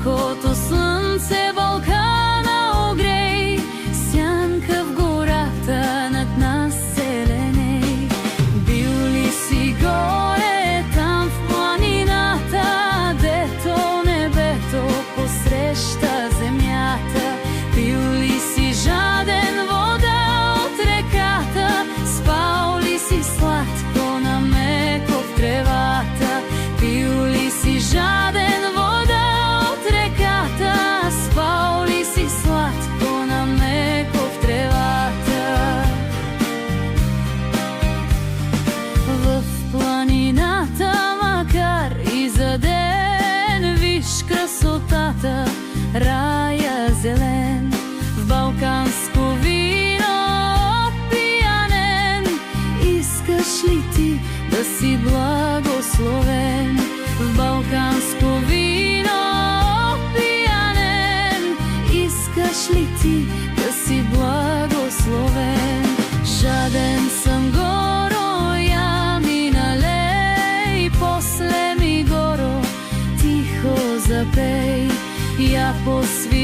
яркото слънце Балкана огрей, сянка в гората над нас зеленей. Бил ли си горе там в планината, дето небето посреща земята? Пил ли си жаден вода от реката, спал ли си сладко на меко в тревата? Пил ли си жаден вода от реката, спал ли си сладко на меко в тревата? В планината, макар и за ден, виж красотата, рая зелен. В балканско вино опиянен, искаш ли ти да си благословен? В балканско вино опиянен, искаш ли ти да си благословен? Жаден съм, горо, я ми налей, после ми, горо, тихо запей, я посви